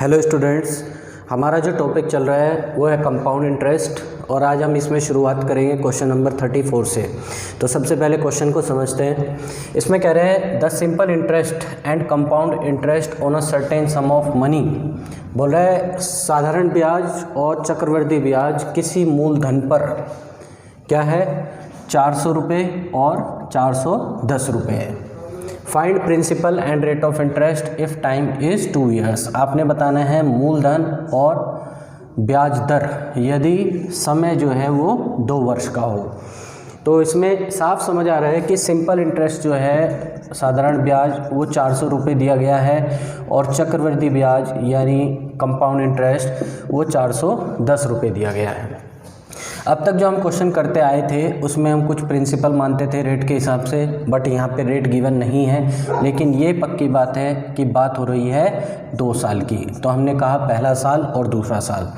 Hello students, हमारा जो topic चल रहा है वो है कंपाउंड इंटरेस्ट और आज हम इसमें शुरुआत करेंगे क्वेश्चन नंबर 34 से। तो सबसे पहले क्वेश्चन को समझते हैं। इसमें कह रहे हैं the simple interest and compound interest on a certain some of money. बोल रहा है साधारण ब्याज और चक्रवृद्धि ब्याज किसी मूलधन पर क्या है 400 रुपये और 410 रुपये है। Find principal and rate of interest if time is 2 years. आपने बताना है मूलधन और ब्याज दर यदि समय जो है वो 2 वर्ष का हो। तो इसमें साफ समझ आ रहा है कि सिंपल इंटरेस्ट जो है साधारण ब्याज वो 400 रुपये दिया गया है और चक्रवृद्धि ब्याज यानी कंपाउंड इंटरेस्ट वो 410 रुपये दिया गया है। अब तक जो हम क्वेश्चन करते आए थे उसमें हम कुछ प्रिंसिपल मानते थे रेट के हिसाब से, बट यहाँ पे रेट गिवन नहीं है। लेकिन ये पक्की बात है कि बात हो रही है 2 साल की। तो हमने कहा पहला साल और दूसरा साल।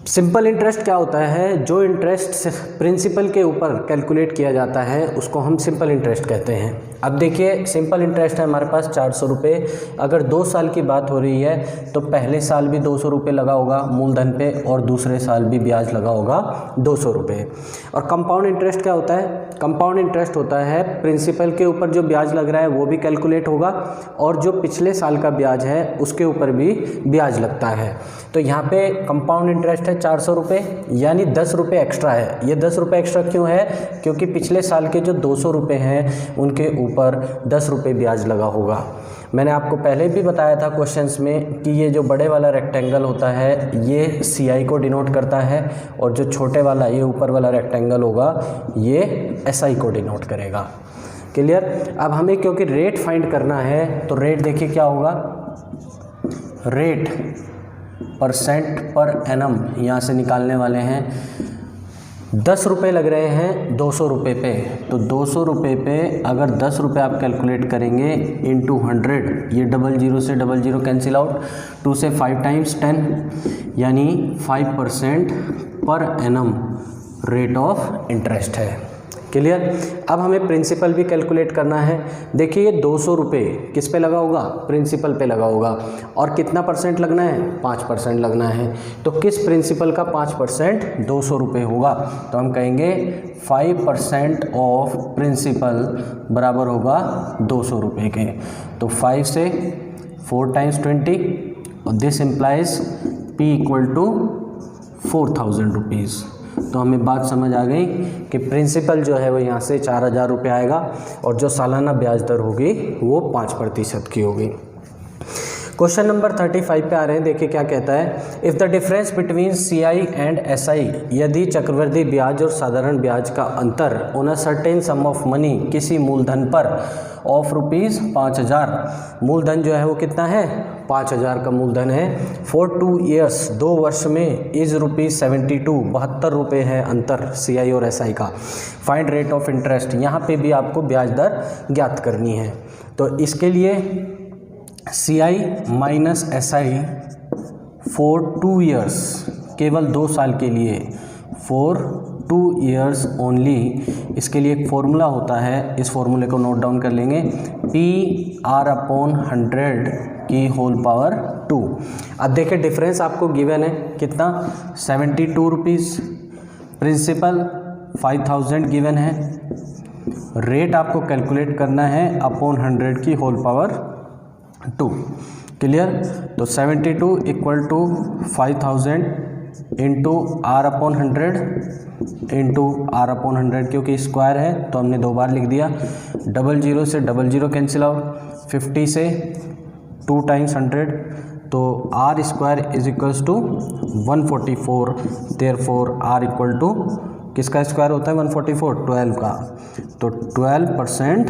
सिंपल इंटरेस्ट क्या होता है? जो इंटरेस्ट प्रिंसिपल के ऊपर कैलकुलेट किया जाता है उसको हम सिंपल इंटरेस्ट कहते हैं। अब देखिए सिंपल इंटरेस्ट है हमारे पास 400 रुपये। अगर 2 साल की बात हो रही है तो पहले साल भी 200 रुपये लगा होगा मूलधन पे और दूसरे साल भी ब्याज लगा होगा 200 रुपये। और कंपाउंड इंटरेस्ट क्या होता है? कंपाउंड इंटरेस्ट होता है प्रिंसिपल के ऊपर जो ब्याज लग रहा है वो भी कैलकुलेट होगा और जो पिछले साल का ब्याज है उसके ऊपर भी ब्याज लगता है। तो यहाँ पे कंपाउंड इंटरेस्ट है 400 रुपये यानी 10 रुपये एक्स्ट्रा है। ये 10 रुपये एक्स्ट्रा क्यों है? क्योंकि पिछले साल के जो 200 रुपये हैं उनके ऊपर 10 रुपये ब्याज लगा होगा। मैंने आपको पहले भी बताया था क्वेश्चंस में कि ये जो बड़े वाला रेक्टेंगल होता है ये CI को डिनोट करता है और जो छोटे वाला ये ऊपर वाला रेक्टेंगल होगा ये SI को डिनोट करेगा। क्लियर? अब हमें क्योंकि रेट फाइंड करना है तो रेट देखिए क्या होगा, रेट परसेंट पर एनम यहाँ से निकालने वाले हैं। 10 रुपये लग रहे हैं 200 रुपये पे, तो 200 रुपये पे अगर 10 रुपये आप कैलकुलेट करेंगे इंटू 100, ये 00 से 00 कैंसिल आउट, 2 से 5 टाइम्स 10 यानी 5% per annum rate of interest है। क्लियर? अब हमें प्रिंसिपल भी कैलकुलेट करना है। देखिए ये 200 रुपये किस पे लगा होगा? प्रिंसिपल पे लगा होगा। और कितना परसेंट लगना है? 5% लगना है। तो किस प्रिंसिपल का 5% 200 रुपये होगा? तो हम कहेंगे 5% ऑफ प्रिंसिपल बराबर होगा 200 रुपये के। तो 5 से 4 टाइम्स 20 और this implies P equal to 4000 rupees. तो हमें बात समझ आ गई कि प्रिंसिपल जो है वो यहाँ से 4000 रुपये आएगा और जो सालाना ब्याज दर होगी वो 5% की होगी। क्वेश्चन नंबर 35 पे आ रहे हैं। देखिए क्या कहता है, if the difference between CI and SI, यदि चक्रवृद्धि ब्याज और साधारण ब्याज का अंतर on a certain some of money किसी मूलधन पर ऑफ रुपीज़ 5000, मूलधन जो है वो कितना है 5000 का मूलधन है, फॉर 2 ईयर्स 2 वर्ष में इज़ रुपीज़ 72 72 रुपये है अंतर CI और SI का। फाइंड रेट ऑफ इंटरेस्ट, यहाँ पे भी आपको ब्याज दर ज्ञात करनी है। तो इसके लिए CI minus SI for 2 years, केवल 2 साल के लिए, फॉर 2 ईयर्स ओनली। इसके लिए एक फॉर्मूला होता है, इस फॉर्मूले को नोट डाउन कर लेंगे, PR/100 की होल पावर 2। अब देखिए डिफरेंस आपको गिवन है कितना 72 रुपीज़, प्रिंसिपल 5000 गिवन है, रेट आपको कैलकुलेट करना है अपॉन 100 की होल पावर 2। क्लियर? तो 72 equal to 5000 into R/100 into R/100, क्योंकि स्क्वायर है तो हमने 2 बार लिख दिया। 00 से 00 कैंसिल आउट, 50 से 2 टाइम्स 100, तो R square is equals to 144। Therefore R equal to किसका स्क्वायर होता है 144? 12 का। तो 12%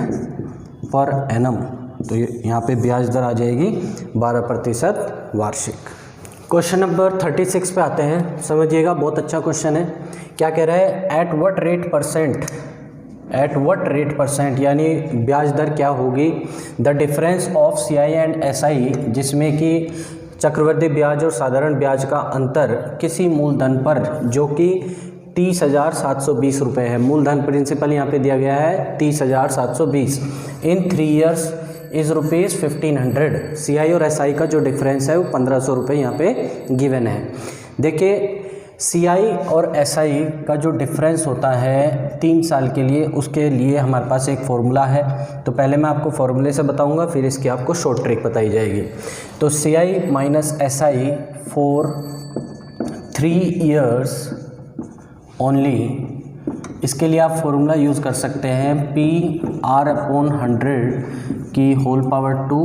पर एनम, तो यहाँ पे ब्याज दर आ जाएगी 12% वार्षिक। क्वेश्चन नंबर 36 पे आते हैं। समझिएगा बहुत अच्छा क्वेश्चन है। क्या कह रहा है, एट व्हाट रेट परसेंट यानी ब्याज दर क्या होगी the difference of CI and SI, जिसमें कि चक्रवृद्धि ब्याज और साधारण ब्याज का अंतर किसी मूलधन पर जो कि 30,720 रुपये है। मूलधन प्रिंसिपल यहाँ पे दिया गया है 30,720 इन 3 ईयर्स इज़ ₹1500। CI और SI का जो डिफरेंस है वो 1500 रुपये यहाँ पे गिवन है। देखिए CI और SI का जो डिफरेंस होता है 3 साल के लिए, उसके लिए हमारे पास एक फॉर्मूला है। तो पहले मैं आपको फॉर्मूले से बताऊंगा, फिर इसकी आपको शॉर्ट ट्रिक बताई जाएगी। तो CI minus SI for 3 years only, इसके लिए आप फॉर्मूला यूज़ कर सकते हैं PR/100 की होल पावर 2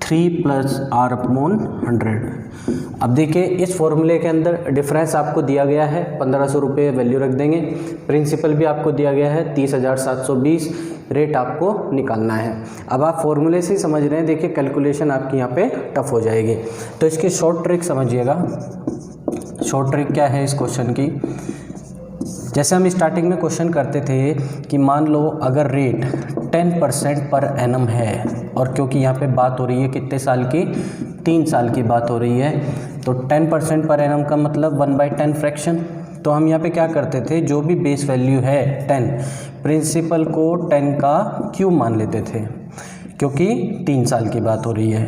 3 + R/100। अब देखिए इस फॉर्मूले के अंदर डिफरेंस आपको दिया गया है 1500 रुपये, वैल्यू रख देंगे। प्रिंसिपल भी आपको दिया गया है 30,720, रेट आपको निकालना है। अब आप फॉर्मूले से ही समझ रहे हैं, देखिए कैलकुलेशन आपकी यहाँ पे टफ हो जाएगी। तो इसकी शॉर्ट ट्रिक समझिएगा। शॉर्ट ट्रिक क्या है इस क्वेश्चन की, जैसे हम स्टार्टिंग में क्वेश्चन करते थे कि मान लो अगर रेट 10% पर एनम है, और क्योंकि यहाँ पे बात हो रही है कितने साल की, 3 साल की बात हो रही है, तो 10% पर एनम का मतलब 1/10 फ्रैक्शन। तो हम यहाँ पे क्या करते थे, जो भी बेस वैल्यू है 10, प्रिंसिपल को 10 का क्यूब मान लेते थे, क्योंकि 3 साल की बात हो रही है।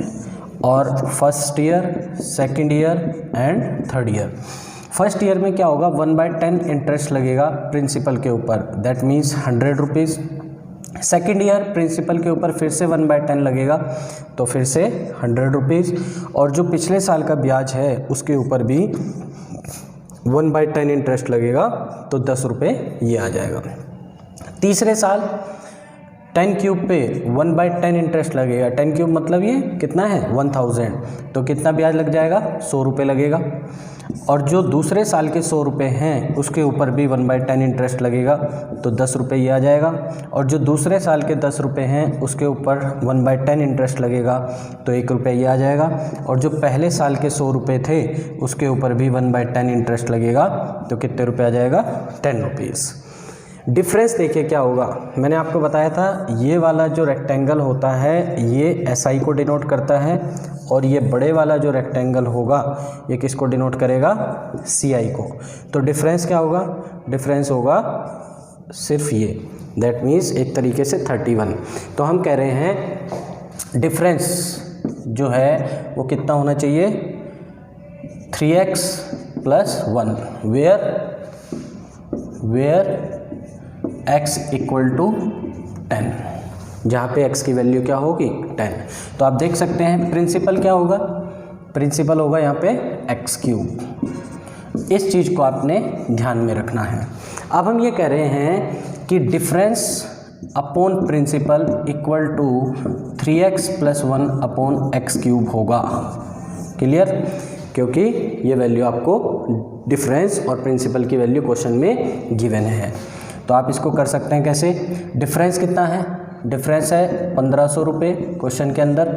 और first year, second year and third year. First year में क्या होगा, 1/10 इंटरेस्ट लगेगा प्रिंसिपल के ऊपर, that means 100 rupees. Second year principal के ऊपर फिर से 1/10 लगेगा, तो फिर से 100 रुपीज़। और जो पिछले साल का ब्याज है उसके ऊपर भी 1/10 इंटरेस्ट लगेगा, तो 10 रुपये ये आ जाएगा। तीसरे साल 10 क्यूब पे 1/10 इंटरेस्ट लगेगा। 10 क्यूब मतलब ये कितना है 1000, तो कितना ब्याज लग जाएगा 100 रुपये लगेगा। और जो दूसरे साल के 100 रुपये हैं उसके ऊपर भी 1/10 इंटरेस्ट लगेगा, तो 10 रुपये ये आ जाएगा। और जो दूसरे साल के 10 रुपये हैं उसके ऊपर 1/10 इंटरेस्ट लगेगा, तो 1 रुपये ये आ जाएगा। और जो पहले साल के 100 रुपये थे उसके ऊपर भी 1/10 इंटरेस्ट लगेगा, तो कितने रुपये आ जाएगा 10 रुपीज़। डिफरेंस देखिए क्या होगा, मैंने आपको बताया था ये वाला जो रेक्टेंगल होता है ये SI को डिनोट करता है, और ये बड़े वाला जो रेक्टेंगल होगा ये किसको डिनोट करेगा, CI को। तो डिफरेंस क्या होगा, डिफरेंस होगा सिर्फ ये, दैट मीन्स एक तरीके से 31। तो हम कह रहे हैं डिफरेंस जो है वो कितना होना चाहिए, 3x + 1, वेयर x = 10, जहाँ पे x की वैल्यू क्या होगी 10। तो आप देख सकते हैं प्रिंसिपल क्या होगा, प्रिंसिपल होगा यहाँ पे x³। इस चीज़ को आपने ध्यान में रखना है। अब हम ये कह रहे हैं कि difference upon principal equal to 3x + 1 upon x³ होगा। क्लियर, क्योंकि ये वैल्यू आपको डिफरेंस और प्रिंसिपल की वैल्यू क्वेश्चन में गिवन है। तो आप इसको कर सकते हैं कैसे, डिफरेंस कितना है, डिफरेंस है 1500 रुपये क्वेश्चन के अंदर,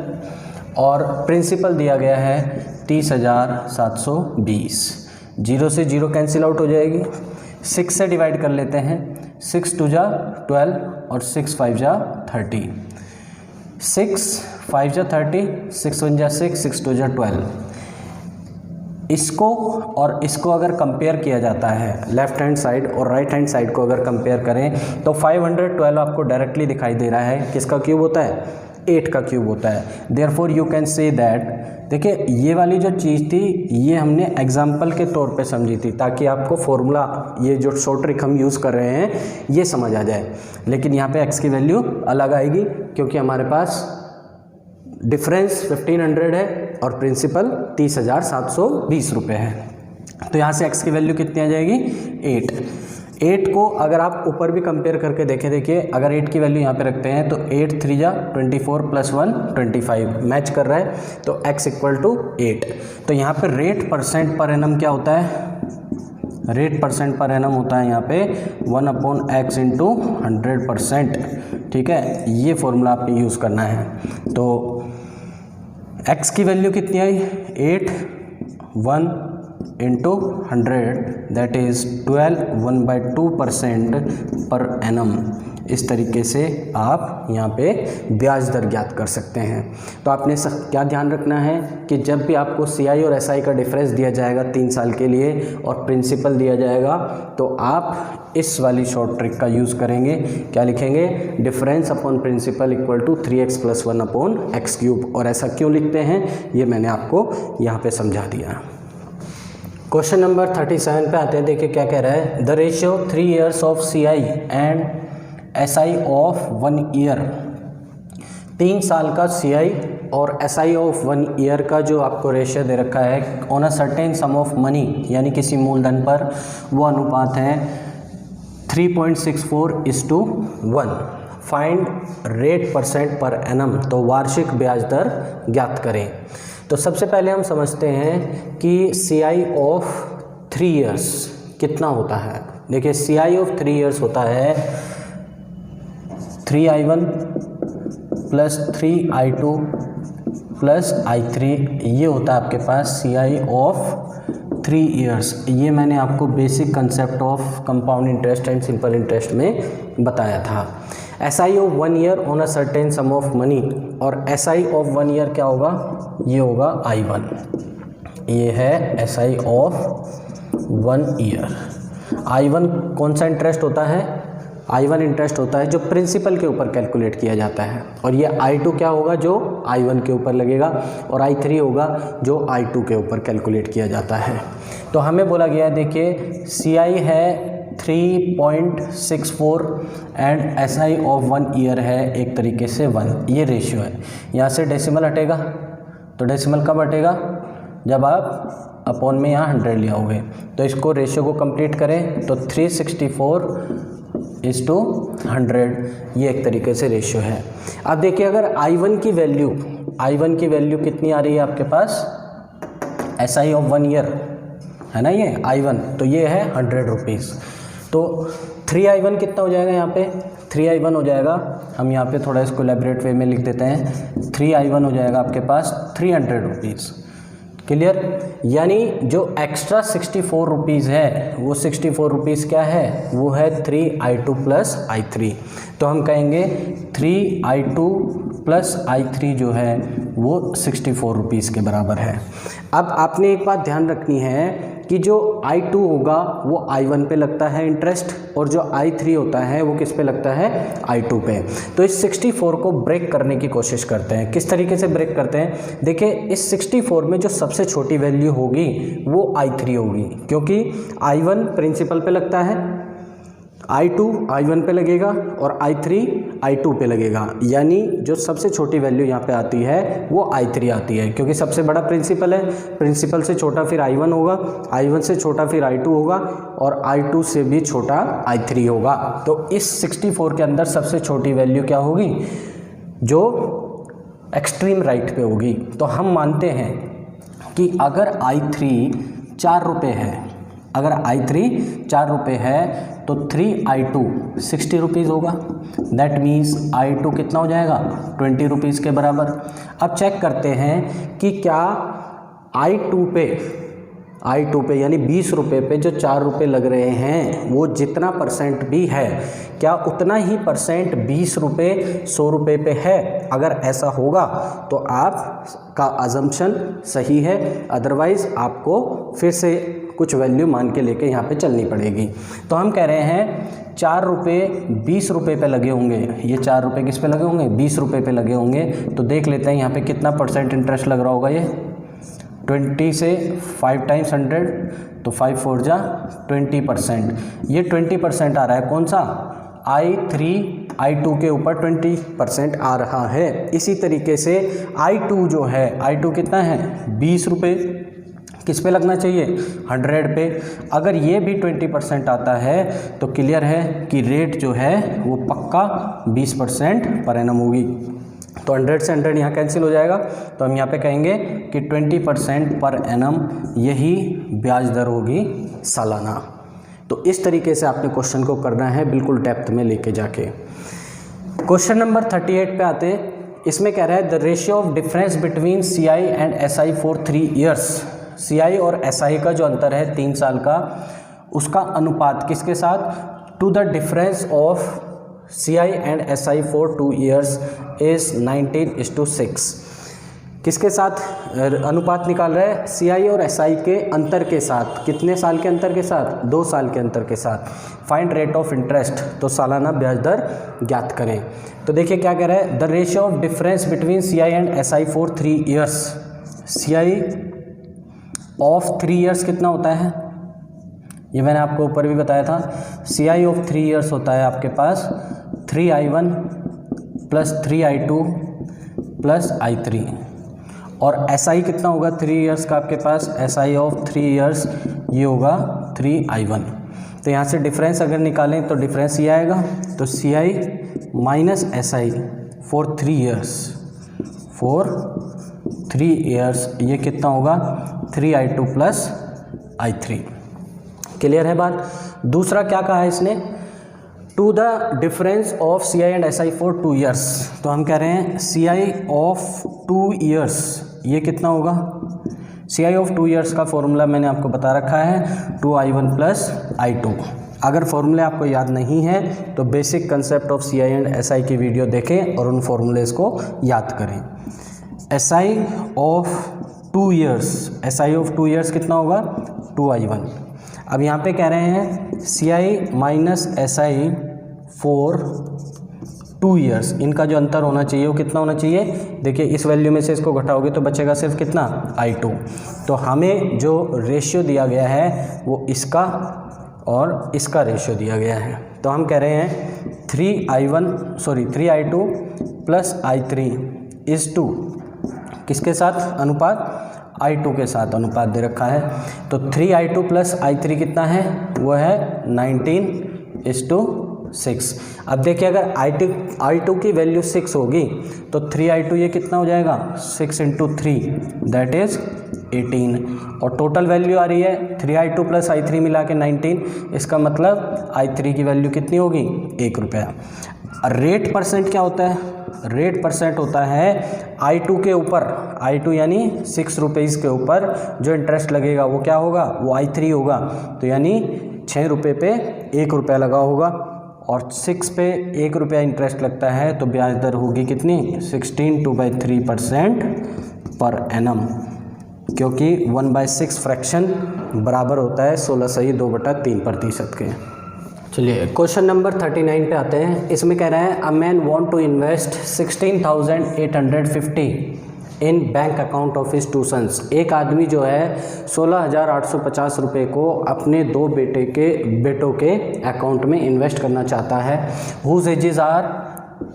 और प्रिंसिपल दिया गया है 30,720। 0 से 0 कैंसिल आउट हो जाएगी, 6 से डिवाइड कर लेते हैं, 6 × 2 = 12 और 6 × 5 = 30, 6 × 5 = 30, 6 × 1 = 6, 6 × 2 = 12। इसको और इसको अगर कंपेयर किया जाता है, लेफ्ट हैंड साइड और राइट हैंड साइड को अगर कंपेयर करें, तो 512 आपको डायरेक्टली दिखाई दे रहा है, किसका क्यूब होता है, 8 का क्यूब होता है। Therefore you can say that, देखिए ये वाली जो चीज़ थी ये हमने एग्जाम्पल के तौर पे समझी थी, ताकि आपको फॉर्मूला ये जो शॉर्ट ट्रिक हम यूज़ कर रहे हैं ये समझ आ जाए। लेकिन यहाँ पे x की वैल्यू अलग आएगी, क्योंकि हमारे पास डिफरेंस 1500 है और प्रिंसिपल 30,720 रुपये है। तो यहाँ से x की वैल्यू कितनी आ जाएगी 8 को अगर आप ऊपर भी कंपेयर करके देखें, देखिए अगर 8 की वैल्यू यहाँ पे रखते हैं तो 8 × 3 = 24 + 1 25 मैच कर रहा है, तो x = 8। तो यहाँ पे रेट परसेंट पर एनम क्या होता है, रेट परसेंट पर एनम होता है यहाँ पे 1/x × 100%। ठीक है, ये फॉर्मूला आपने यूज़ करना है। तो x की वैल्यू कितनी आई 8, 1 × 100 दैट इज़ 12, 1/2% पर एनम। इस तरीके से आप यहाँ पे ब्याज दर ज्ञात कर सकते हैं। तो आपने क्या ध्यान रखना है कि जब भी आपको CI और SI का डिफरेंस दिया जाएगा 3 साल के लिए और प्रिंसिपल दिया जाएगा तो आप इस वाली शॉर्ट ट्रिक का यूज़ करेंगे। क्या लिखेंगे? Difference upon principal equal to 3x + 1 upon x³। और ऐसा क्यों लिखते हैं ये मैंने आपको यहाँ पे समझा दिया। क्वेश्चन नंबर 37 पे आते हैं। देखिए क्या कह रहा है। The ratio 3 years of CI and SI of 1 year। 3 साल का CI और SI ऑफ 1 year का जो आपको रेशियो दे रखा है on a certain some of money, यानी किसी मूलधन पर, वो अनुपात है 3.64:1। Find rate % per annum. तो वार्षिक ब्याज दर ज्ञात करें। तो सबसे पहले हम समझते हैं कि CI ऑफ 3 years कितना होता है। देखिए CI ऑफ 3 years होता है 3I1 + 3I2 + I3। ये होता है आपके पास CI ऑफ 3 years। ये मैंने आपको basic concept of compound interest and simple interest में बताया था। SI of 1 year on a certain some of money, और SI ऑफ 1 year क्या होगा? ये होगा I1। ये है SI ऑफ 1 year। I1 कौन सा इंटरेस्ट होता है? I1 इंटरेस्ट होता है जो प्रिंसिपल के ऊपर कैलकुलेट किया जाता है, और ये I2 क्या होगा? जो I1 के ऊपर लगेगा, और I3 होगा जो I2 के ऊपर कैलकुलेट किया जाता है। तो हमें बोला गया है, देखिए CI है 3.64 एंड SI ऑफ 1 year है एक तरीके से 1। ये रेशियो है। यहाँ से डेसिमल हटेगा, तो डेसिमल कब हटेगा? जब आप अपॉन में यहाँ 100 ले आओगे। तो इसको रेशियो को कंप्लीट करें तो 364:100 ये एक तरीके से रेशियो है। अब देखिए अगर I1 की वैल्यू कितनी आ रही है आपके पास? SI ऑफ 1 year है ना ये I1, तो ये है 100 रुपीज़। तो 3I1 कितना हो जाएगा? यहाँ पे 3I1 हो जाएगा, हम यहाँ पे थोड़ा इसको एलैबोरेट वे में लिख देते हैं। 3I1 हो जाएगा आपके पास 300 रुपीज़। क्लियर? यानी जो एक्स्ट्रा 64 रुपीज़ है वो 64 रुपीज़ क्या है? वो है 3I2 + I3। तो हम कहेंगे 3I2 + I3 जो है वो 64 रुपीज़ के बराबर है। अब आपने एक बात ध्यान रखनी है कि जो I2 होगा वो I1 पे लगता है इंटरेस्ट, और जो I3 होता है वो किस पे लगता है? I2 पे। तो इस 64 को ब्रेक करने की कोशिश करते हैं। किस तरीके से ब्रेक करते हैं? देखिए इस 64 में जो सबसे छोटी वैल्यू होगी वो I3 होगी, क्योंकि I1 प्रिंसिपल पे लगता है, I2 I1 पे लगेगा और I3 I2 पे लगेगा। यानी जो सबसे छोटी वैल्यू यहाँ पे आती है वो I3 आती है, क्योंकि सबसे बड़ा प्रिंसिपल है। प्रिंसिपल से छोटा फिर I1 होगा, I1 से छोटा फिर I2 होगा, और I2 से भी छोटा I3 होगा। तो इस 64 के अंदर सबसे छोटी वैल्यू क्या होगी? जो एक्सट्रीम राइट पे होगी। तो हम मानते हैं कि अगर I3 4 रुपये है, तो 3I2 60 रुपीज़ होगा। दैट मीन्स I2 कितना हो जाएगा? 20 रुपीज़ के बराबर। अब चेक करते हैं कि क्या I2 पे यानी 20 रुपये पे जो 4 रुपये लग रहे हैं वो जितना % भी है, क्या उतना ही % 20 रुपये 100 रुपये पे है? अगर ऐसा होगा तो आपका अजम्पशन सही है, अदरवाइज़ आपको फिर से कुछ वैल्यू मान के लेके यहाँ पे चलनी पड़ेगी। तो हम कह रहे हैं 4 रुपये 20 रुपये पे लगे होंगे। ये 4 रुपये किस पे लगे होंगे? 20 रुपये पे लगे होंगे। तो देख लेते हैं यहाँ पे कितना % इंटरेस्ट लग रहा होगा। ये 20 से 5 टाइम्स 100, तो 5 4 जा 20%। ये 20% आ रहा है। कौन सा? I2 के ऊपर 20% आ रहा है। इसी तरीके से I2 जो है, I2 कितना है? 20 रुपये किस पे लगना चाहिए? 100 पे। अगर ये भी 20% आता है तो क्लियर है कि रेट जो है वो पक्का 20% पर एनम होगी। तो 100 से 100 यहाँ कैंसिल हो जाएगा, तो हम यहाँ पे कहेंगे कि 20% पर एनम यही ब्याज दर होगी सालाना। तो इस तरीके से आपने क्वेश्चन को करना है, बिल्कुल डेप्थ में लेके जाके। क्वेश्चन नंबर 38 पे आते। इसमें कह रहा है the ratio of difference between CI and SI for 3 years। CI और SI का जो अंतर है 3 साल का, उसका अनुपात किसके साथ? To the difference of CI and SI for 2 years is 19:6। किसके साथ अनुपात निकाल रहा है? CI और SI के अंतर के साथ। कितने साल के अंतर के साथ? 2 साल के अंतर के साथ। फाइंड रेट ऑफ इंटरेस्ट, तो सालाना ब्याज दर ज्ञात करें। तो देखिए क्या कह रहा है, the ratio of difference between CI and SI for 3 years. CI of 3 years कितना होता है? ये मैंने आपको ऊपर भी बताया था। CI ऑफ 3 ईयर्स होता है आपके पास 3I1 plus 3I2 plus I3। और SI कितना होगा 3 ईयर्स का आपके पास? SI ऑफ 3 ईयर्स ये होगा 3I1। तो यहाँ से डिफरेंस अगर निकालें तो डिफरेंस ये आएगा, तो CI minus SI for 3 years ये कितना होगा? 3I2 plus I3। क्लियर है बात? दूसरा क्या कहा है इसने? To the difference of CI and SI for 2 years. तो हम कह रहे हैं CI ऑफ 2 ईयर्स ये कितना होगा? CI ऑफ 2 ईयर्स का फॉर्मूला मैंने आपको बता रखा है 2I1 प्लस I2। अगर फॉर्मूले आपको याद नहीं है तो basic concept of CI and SI की वीडियो देखें और उन फॉर्मूलेस को याद करें। SI ऑफ 2 ईयर्स कितना होगा? 2I1। अब यहाँ पे कह रहे हैं CI minus SI for 2 years, इनका जो अंतर होना चाहिए वो कितना होना चाहिए? देखिए इस वैल्यू में से इसको घटाओगे तो बचेगा सिर्फ कितना? I2। तो हमें जो रेशियो दिया गया है वो इसका और इसका रेशियो दिया गया है। तो हम कह रहे हैं 3I2 plus I3 is to किसके साथ अनुपात? I2 के साथ अनुपात दे रखा है। तो 3I2 प्लस I3 कितना है? वो है 19:6। अब देखिए अगर I2 की वैल्यू 6 होगी तो 3I2 ये कितना हो जाएगा? 6 × 3 दैट इज़ 18। और टोटल वैल्यू आ रही है 3I2 प्लस I3 मिला के 19। इसका मतलब I3 की वैल्यू कितनी होगी? 1 रुपया। रेट परसेंट क्या होता है? रेट परसेंट होता है I2 के ऊपर, I2 यानी 6 रुपीज़ के ऊपर जो इंटरेस्ट लगेगा वो क्या होगा? वो I3 होगा। तो यानी 6 रुपये पे 1 रुपया लगा होगा और 6 पे 1 रुपया इंटरेस्ट लगता है तो ब्याज दर होगी कितनी? 16/3% पर एनम, क्योंकि 1/6 फ्रैक्शन बराबर होता है 16/2/3% के। चलिए क्वेश्चन नंबर 39 पे आते हैं। इसमें कह रहा है a man want to invest 16,850 in bank account of his 2 sons. एक आदमी जो है 16,850 रुपये को अपने 2 बेटों के अकाउंट में इन्वेस्ट करना चाहता है। Whose ages are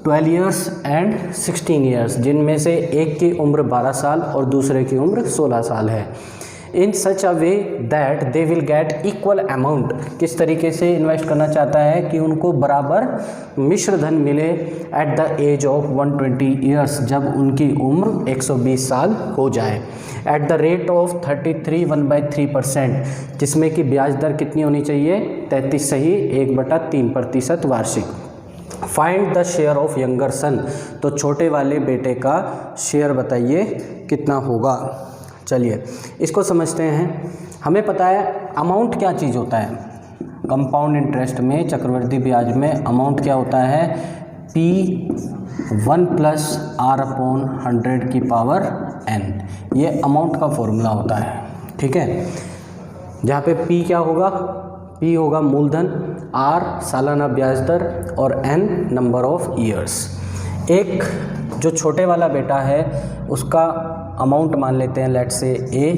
12 years and 16 years, जिनमें से एक की उम्र 12 साल और दूसरे की उम्र 16 साल है। In such a way that they will get equal amount. किस तरीके से इन्वेस्ट करना चाहता है कि उनको बराबर मिश्र धन मिले at the age of 120 years, जब उनकी उम्र 120 साल हो जाए। एट द रेट ऑफ 33 1/3%, जिसमें कि ब्याज दर कितनी होनी चाहिए? 33 सही 1/3% वार्षिक। Find the share of younger son, तो छोटे वाले बेटे का शेयर बताइए कितना होगा। चलिए इसको समझते हैं। हमें पता है अमाउंट क्या चीज़ होता है। कंपाउंड इंटरेस्ट में, चक्रवृद्धि ब्याज में अमाउंट क्या होता है? P1 + R/100⁴ ये अमाउंट का फॉर्मूला होता है, ठीक है। जहाँ पे P क्या होगा? P होगा मूलधन, R सालाना ब्याज दर और N नंबर ऑफ ईयर्स। एक जो छोटे वाला बेटा है उसका अमाउंट मान लेते हैं, लेट से A,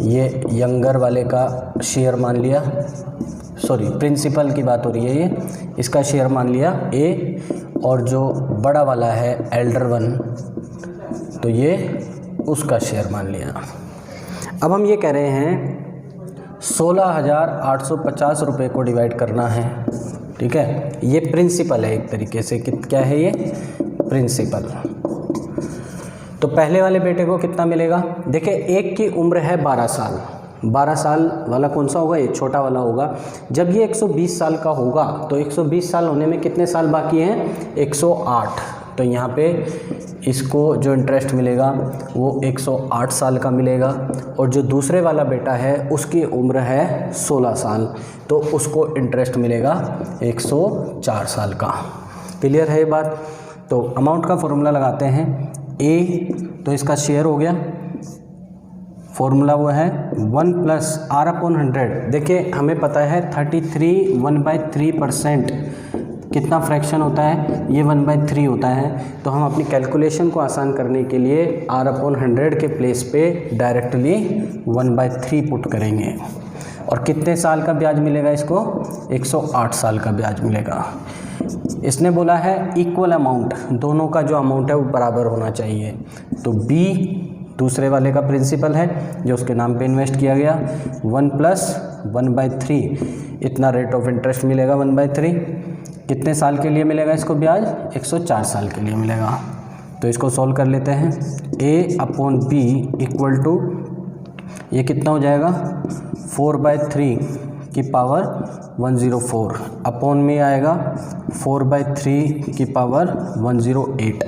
ये यंगर वाले का शेयर मान लिया, सॉरी प्रिंसिपल की बात हो रही है, ये इसका शेयर मान लिया A, और जो बड़ा वाला है एल्डर 1 तो ये उसका शेयर मान लिया। अब हम ये कह रहे हैं 16,850 रुपये को डिवाइड करना है, ठीक है। ये प्रिंसिपल है एक तरीके से, क्या है ये? प्रिंसिपल। तो पहले वाले बेटे को कितना मिलेगा? देखिए एक की उम्र है 12 साल, 12 साल वाला कौन सा होगा? ये छोटा वाला होगा। जब ये 120 साल का होगा तो 120 साल होने में कितने साल बाकी हैं? 108। तो तो यहाँ पे इसको जो इंटरेस्ट मिलेगा वो 108 साल का मिलेगा, और जो दूसरे वाला बेटा है उसकी उम्र है 16 साल, तो उसको इंटरेस्ट मिलेगा 104 साल का। क्लियर है ये बात? तो अमाउंट का फॉर्मूला लगाते हैं। ए तो इसका शेयर हो गया, फॉर्मूला वो है 1 प्लस R/100। देखिए हमें पता है 33 1/3% कितना फ्रैक्शन होता है, ये 1/3 होता है। तो हम अपनी कैलकुलेशन को आसान करने के लिए R/100 के प्लेस पे डायरेक्टली 1/3 पुट करेंगे। और कितने साल का ब्याज मिलेगा इसको? 108 साल का ब्याज मिलेगा। इसने बोला है इक्वल अमाउंट, दोनों का जो अमाउंट है वो बराबर होना चाहिए। तो बी दूसरे वाले का प्रिंसिपल है जो उसके नाम पे इन्वेस्ट किया गया, 1 प्लस 1/3 इतना रेट ऑफ इंटरेस्ट मिलेगा 1/3। कितने साल के लिए मिलेगा इसको ब्याज? 104 साल के लिए मिलेगा। तो इसको सॉल्व कर लेते हैं। A/B इक्वल टू ये कितना हो जाएगा 4/3 की पावर 104 अपॉन में आएगा 4/3 की पावर 108।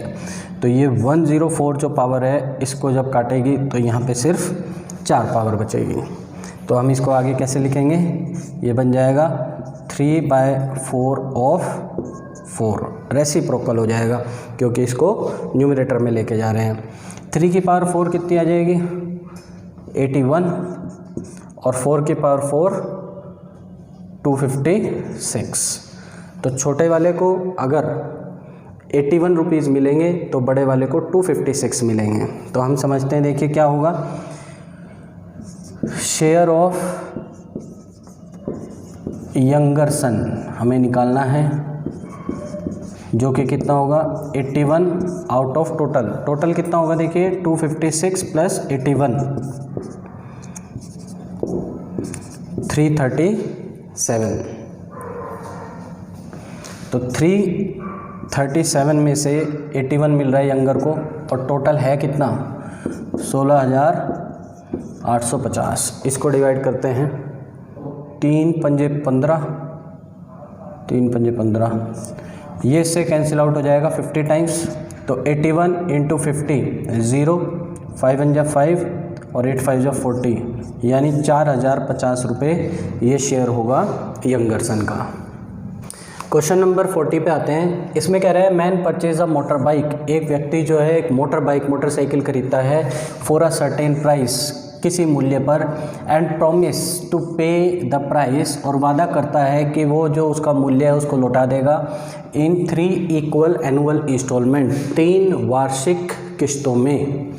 तो ये 104 जो पावर है इसको जब काटेगी तो यहाँ पे सिर्फ 4 पावर बचेगी। तो हम इसको आगे कैसे लिखेंगे? ये बन जाएगा 3/4 ऑफ 4, रेसिप्रोकल हो जाएगा क्योंकि इसको न्यूमरेटर में लेके जा रहे हैं। 3 की पावर 4 कितनी आ जाएगी? 81, और 4 की पावर 4 256। तो छोटे वाले को अगर 81 रुपीज़ मिलेंगे तो बड़े वाले को 256 मिलेंगे। तो हम समझते हैं, देखिए क्या होगा, शेयर ऑफ यंगर सन हमें निकालना है, जो कि कितना होगा 81 आउट ऑफ टोटल कितना होगा? देखिए 256 प्लस 81 337। तो 337 में से 81 मिल रहा है यंगर को, और टोटल है कितना 16,850। इसको डिवाइड करते हैं, 3 पंजे 15, 3 पंजे 15, ये इससे कैंसिल आउट हो जाएगा 50 टाइम्स। तो 81 इंटू 50 0, 5 1 जा 5 और 8 5 जा 40, यानी 4,050 रुपये ये शेयर होगा यंगर सन का। क्वेश्चन नंबर 40 पे आते हैं। इसमें कह रहा है man purchase a motor bike, एक व्यक्ति जो है एक मोटरसाइकिल खरीदता है फॉर अ सर्टेन प्राइस, किसी मूल्य पर, एंड प्रॉमिस टू पे द प्राइस, और वादा करता है कि वो जो उसका मूल्य है उसको लौटा देगा इन 3 इक्वल एनुअल इंस्टॉलमेंट, 3 वार्षिक किस्तों में।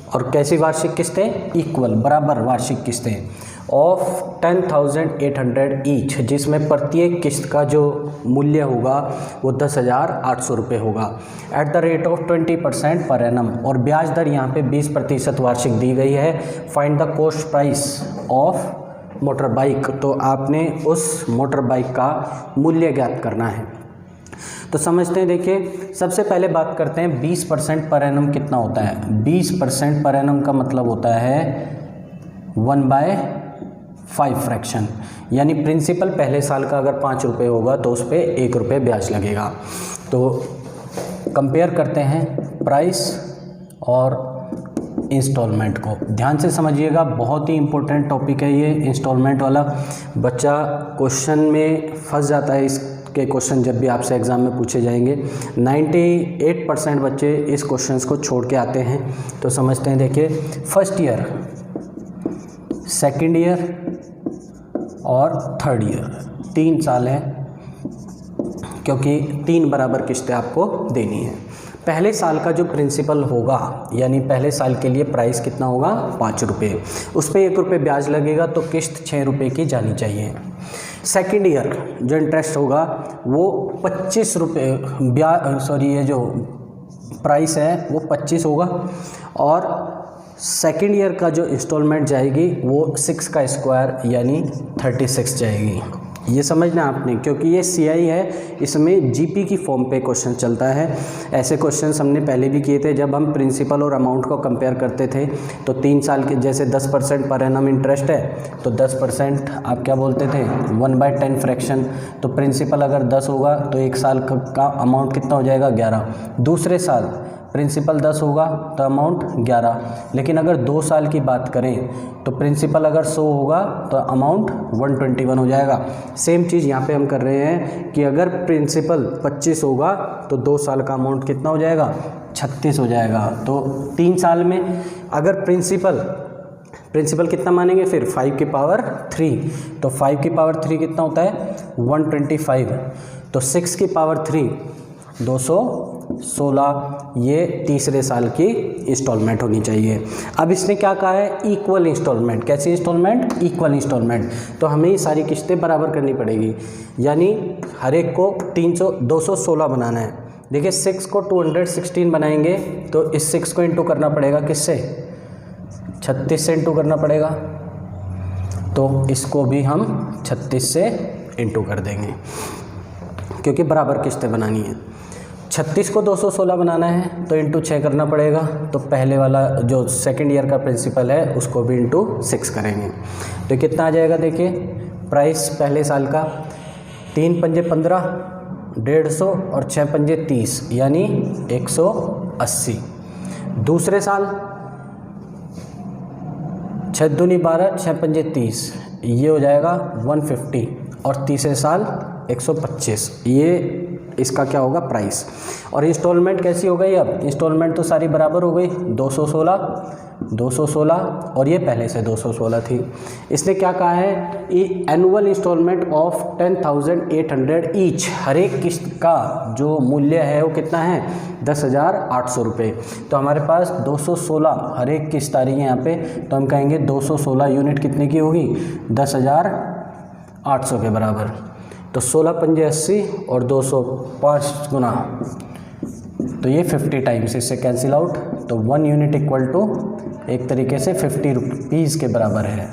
और कैसी वार्षिक किस्तें? इक्वल, बराबर वार्षिक किस्तें, ऑफ 10,800 ईच, जिसमें प्रत्येक किस्त का जो मूल्य होगा वो 10,800 रुपये होगा, at the rate of 20% per annum, और ब्याज दर यहाँ पे 20% वार्षिक दी गई है। Find the cost price of motor bike, तो आपने उस मोटर बाइक का मूल्य ज्ञात करना है। तो समझते हैं, देखिए सबसे पहले बात करते हैं 20% पर एनम कितना होता है। 20% पर एनम का मतलब होता है 1/5 फ्रैक्शन, यानी प्रिंसिपल पहले साल का अगर 5 रुपये होगा तो उस पर 1 रुपये ब्याज लगेगा। तो कंपेयर करते हैं प्राइस और इंस्टॉलमेंट को। ध्यान से समझिएगा, बहुत ही इम्पोर्टेंट टॉपिक है ये इंस्टॉलमेंट वाला। बच्चा क्वेश्चन में फंस जाता है, इसके क्वेश्चन जब भी आपसे एग्ज़ाम में पूछे जाएंगे। 98% बच्चे इस क्वेश्चंस को छोड़ के आते हैं। तो समझते हैं, देखिए फर्स्ट ईयर, सेकेंड ईयर और थर्ड ईयर, 3 साल है क्योंकि 3 बराबर किस्तें आपको देनी है। पहले साल का जो प्रिंसिपल होगा, यानी पहले साल के लिए प्राइस कितना होगा 5 रुपये, उस पर 1 रुपये ब्याज लगेगा, तो किस्त 6 रुपये की जानी चाहिए। सेकेंड ईयर जो इंटरेस्ट होगा वो 25 रुपये ये जो प्राइस है वो 25 होगा, और सेकेंड ईयर का जो इंस्टॉलमेंट जाएगी वो 6 का स्क्वायर यानी 36 जाएगी। ये समझना आपने, क्योंकि ये CI है, इसमें GP की फॉर्म पे क्वेश्चन चलता है। ऐसे क्वेश्चंस हमने पहले भी किए थे जब हम प्रिंसिपल और अमाउंट को कंपेयर करते थे। तो 3 साल के जैसे 10% पर एनम इंटरेस्ट है, तो 10% आप क्या बोलते थे 1/10 फ्रैक्शन। तो प्रिंसिपल अगर 10 होगा तो 1 साल का अमाउंट कितना हो जाएगा 11। दूसरे साल प्रिंसिपल 10 होगा तो अमाउंट 11। लेकिन अगर 2 साल की बात करें तो प्रिंसिपल अगर 100 होगा तो अमाउंट 121 हो जाएगा। सेम चीज़ यहाँ पे हम कर रहे हैं कि अगर प्रिंसिपल 25 होगा तो 2 साल का अमाउंट कितना हो जाएगा 36 हो जाएगा। तो 3 साल में अगर प्रिंसिपल कितना मानेंगे फिर 5 की पावर 3, तो 5 की पावर 3 कितना होता है 125। तो 6 की पावर 3 216, ये तीसरे साल की इंस्टॉलमेंट होनी चाहिए। अब इसने क्या कहा है इक्वल इंस्टॉलमेंट। कैसी इंस्टॉलमेंट इक्वल इंस्टॉलमेंट। तो हमें ये सारी किस्तें बराबर करनी पड़ेगी, यानी हर एक को 216 बनाना है। देखिए 6 को 216 बनाएंगे तो इस 6 को इंटू करना पड़ेगा किससे 36 से इंटू करना पड़ेगा। तो इसको भी हम 36 से इंटू कर देंगे क्योंकि बराबर किस्तें बनानी है। 36 को 216 बनाना है तो इंटू 6 करना पड़ेगा। तो पहले वाला जो सेकंड ईयर का प्रिंसिपल है उसको भी इंटू 6 करेंगे तो कितना आ जाएगा। देखिए प्राइस पहले साल का 3 पंजे 15, 150 और 6 पंजे 30 यानी 180। दूसरे साल 6 दूनी 12, 6 पंजे 30, ये हो जाएगा 150। और तीसरे साल 125, ये इसका क्या होगा प्राइस। और इंस्टॉलमेंट कैसी हो गई। अब इंस्टॉलमेंट तो सारी बराबर हो गई 216 और ये पहले से 216 थी। इसने क्या कहा है एनुअल इंस्टॉलमेंट ऑफ 10,800 ईच। हर एक किस्त का जो मूल्य है वो कितना है 10,800 रुपये। तो हमारे पास 216 हर एक किस्त आ रही है यहाँ पे, तो हम कहेंगे 216 यूनिट कितने की होगी 10,800 के बराबर। तो 16 पंजे 80 और 205 गुना, तो ये 50 टाइम्स, इससे कैंसिल आउट। तो 1 यूनिट इक्वल टू एक तरीके से 50 रुपीज़ के बराबर है।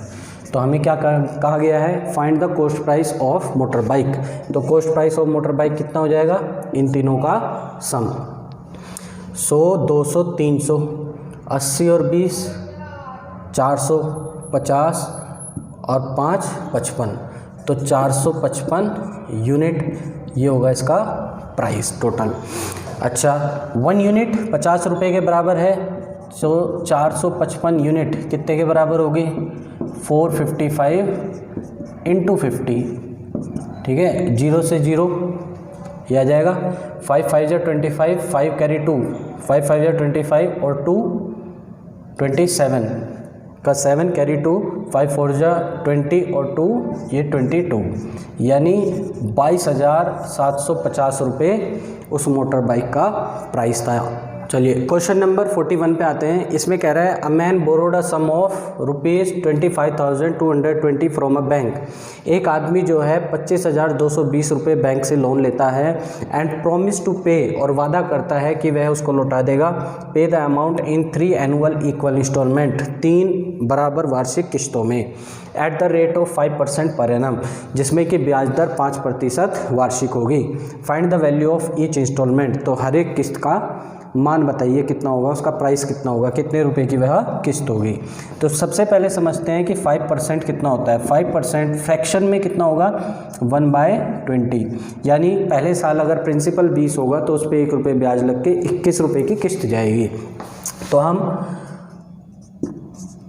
तो हमें क्या कहा गया है find the cost price of motor bike. तो cost price of motor bike कितना हो जाएगा इन तीनों का सम 100, 200, 300, 80 और 20 450 और 5 55। तो 455 यूनिट ये होगा इसका प्राइस टोटल। अच्छा 1 यूनिट 50 रुपये के बराबर है, तो 455 यूनिट कितने के बराबर होगी 455 इंटू 50। ठीक है 0 से 0 ये आ जाएगा 5 5 जा 25, 5 कैरी 2, 5 5 जा 25 और 2 27 का 7 कैरी 2, 5 4 जा 20 और 2 ये 22, यानी 22,750 रुपये उस मोटर बाइक का प्राइस था। चलिए क्वेश्चन नंबर 41 पे आते हैं। इसमें कह रहा है a man borrowed a sum of ₹25,220 from a bank. एक आदमी जो है 25,220 रुपये बैंक से लोन लेता है एंड प्रॉमिस टू पे, और वादा करता है कि वह उसको लौटा देगा। Pay the amount in 3 annual equal installment, 3 बराबर वार्षिक किस्तों में, at the rate of 5% per annum, जिसमें कि ब्याज दर 5% वार्षिक होगी। Find the value of each installment. तो हर एक किस्त का मान बताइए कितना होगा, उसका प्राइस कितना होगा, कितने रुपए की वह किस्त होगी। तो सबसे पहले समझते हैं कि 5% कितना होता है। 5% फ्रैक्शन में कितना होगा 1/20, यानी पहले साल अगर प्रिंसिपल 20 होगा तो उस पर 1 रुपये ब्याज लग के 21 रुपये की किस्त जाएगी। तो हम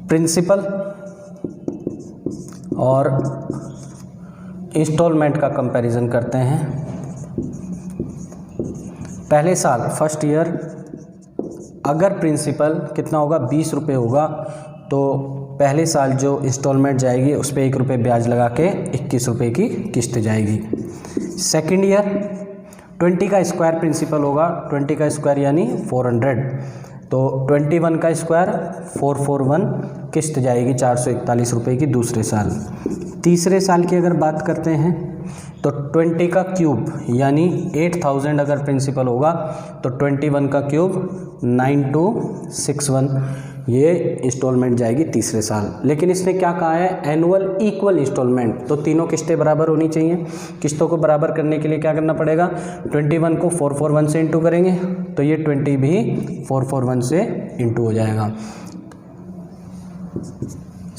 प्रिंसिपल और इंस्टॉलमेंट का कंपैरिजन करते हैं। पहले साल फर्स्ट ईयर अगर प्रिंसिपल कितना होगा 20 रुपये होगा, तो पहले साल जो इंस्टॉलमेंट जाएगी उस पर 1 रुपये ब्याज लगा के 21 रुपये की किस्त जाएगी। सेकेंड ईयर 20 का स्क्वायर प्रिंसिपल होगा, 20 का स्क्वायर यानी 400, तो 21 का स्क्वायर 441 किस्त जाएगी 441 रुपये की दूसरे साल। तीसरे साल की अगर बात करते हैं तो 20 का क्यूब यानी 8000 अगर प्रिंसिपल होगा तो 21 का क्यूब 9261, ये इंस्टॉलमेंट जाएगी तीसरे साल। लेकिन इसने क्या कहा है, एनुअल इक्वल इंस्टॉलमेंट, तो तीनों किस्तें बराबर होनी चाहिए। किस्तों को बराबर करने के लिए क्या करना पड़ेगा, 21 को 441 से इंटू करेंगे तो ये 20 भी 441 से इंटू हो जाएगा।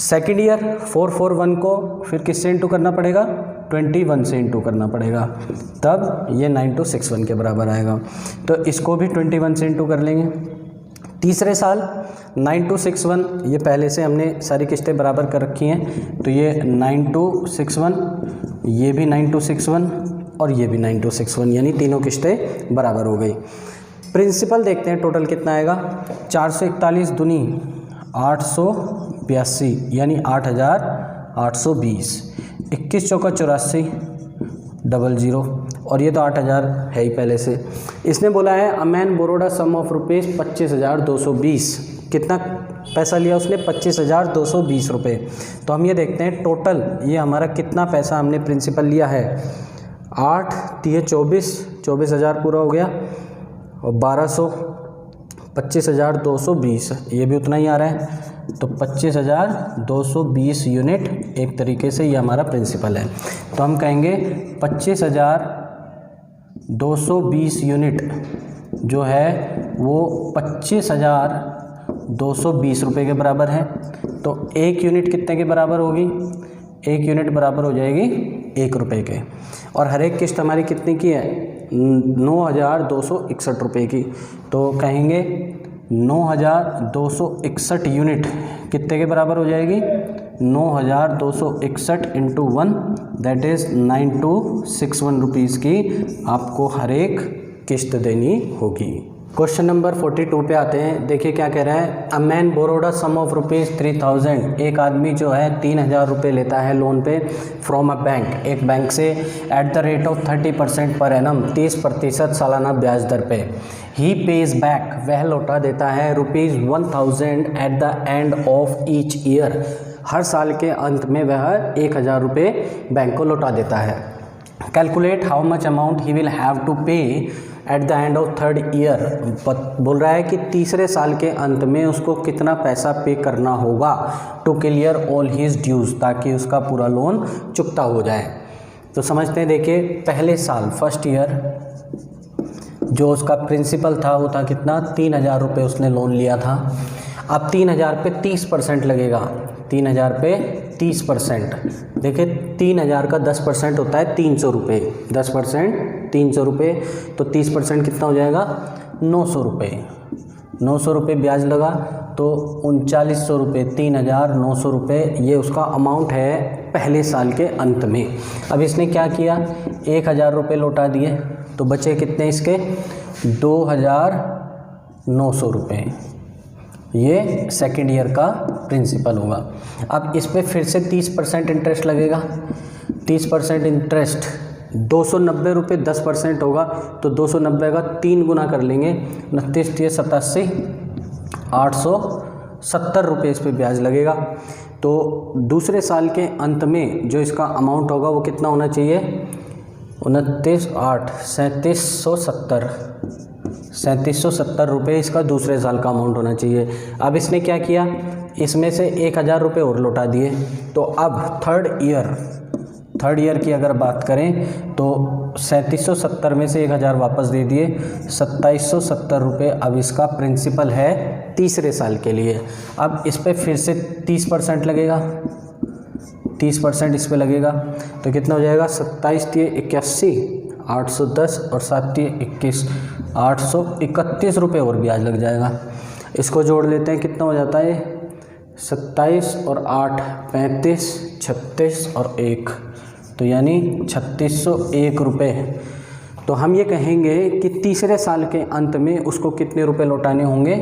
सेकेंड ईयर 441 को फिर किससे इंटू करना पड़ेगा, 21 से इंटू करना पड़ेगा, तब ये 9261 के बराबर आएगा। तो इसको भी 21 से इंटू कर लेंगे। तीसरे साल 9261, ये पहले से हमने सारी किस्तें बराबर कर रखी हैं, तो ये 9261, ये भी 9261 और ये भी 9261, यानी तीनों किस्तें बराबर हो गई। प्रिंसिपल देखते हैं टोटल कितना आएगा, 441 दूनी 882, यानी 8820, 21 चौका 84 00, और ये तो 8000 है ही पहले से। इसने बोला है a man borrowed a sum of rupees 25,220, कितना पैसा लिया उसने, 25,220 रुपये। तो हम ये देखते हैं टोटल ये हमारा कितना पैसा हमने प्रिंसिपल लिया है, 8 3 24,000 पूरा हो गया, और 1200 25,220, ये भी उतना ही आ रहा है, तो 25,220 यूनिट एक तरीके से ये हमारा प्रिंसिपल है। तो हम कहेंगे 25,220 यूनिट जो है वो 25,220 रुपये के बराबर है। तो एक यूनिट कितने के बराबर होगी, एक यूनिट बराबर हो जाएगी 1 रुपये के। और हर एक किस्त हमारी कितने की है, 9,261 रुपये की। तो कहेंगे 9,261 यूनिट कितने के बराबर हो जाएगी, 9,261 इंटू 1, दैट इज़ 9261 रुपीज़ की आपको हर एक किस्त देनी होगी। क्वेश्चन नंबर 42 पे आते हैं। देखिए क्या कह रहा है, a man borrowed a sum of rupees 3000, एक आदमी जो है 3000 रुपये लेता है लोन पे फ्रॉम अ बैंक, एक बैंक से, at the rate of 30% per annum, 30% सालाना ब्याज दर पे। ही पेज बैक, वह लौटा देता है ₹1000 at the end of each year, हर साल के अंत में वह 1000 रुपये बैंक को लौटा देता है। Calculate how much amount he will have to pay at the end of third year, बोल रहा है कि तीसरे साल के अंत में उसको कितना पैसा पे करना होगा to clear all his dues, ताकि उसका पूरा लोन चुकता हो जाए। तो समझते हैं, देखिए पहले साल फर्स्ट ईयर जो उसका प्रिंसिपल था वो था कितना, 3000 रुपये उसने लोन लिया था। अब 3000 पे 30% लगेगा, 3000 पे 30%, देखिए 3000 का 10% होता है 300 रुपये, 10% 300 रुपये, तो 30% कितना हो जाएगा, 900 रुपये। 900 रुपये ब्याज लगा तो 3900 रुपये, 3900 रुपये ये उसका अमाउंट है पहले साल के अंत में। अब इसने क्या किया, 1000 रुपये लौटा दिए, तो बचे कितने इसके, 2900 रुपये। ये सेकेंड ईयर का प्रिंसिपल होगा। अब इस पर फिर से 30% इंटरेस्ट लगेगा, 30% इंटरेस्ट, 290 रुपये 10% होगा, तो 290 का 3 गुना कर लेंगे, 29 3 87, 870 रुपये इस पर ब्याज लगेगा। तो दूसरे साल के अंत में जो इसका अमाउंट होगा वो कितना होना चाहिए, 29 8 3770 रुपये इसका दूसरे साल का अमाउंट होना चाहिए। अब इसने क्या किया, इसमें से 1000 रुपये और लौटा दिए। तो अब थर्ड ईयर की अगर बात करें तो 3770 में से 1000 वापस दे दिए, 2770 रुपये अब इसका प्रिंसिपल है तीसरे साल के लिए। अब इस पर फिर से 30% लगेगा, 30% इस पर लगेगा, तो कितना हो जाएगा, 27 3 81, 810 और 7 3 21, 831 रुपये और ब्याज लग जाएगा। इसको जोड़ लेते हैं, कितना हो जाता है, 27 और 8 35, 36 और 1, तो यानी 3601 रुपये। तो हम ये कहेंगे कि तीसरे साल के अंत में उसको कितने रुपए लौटाने होंगे,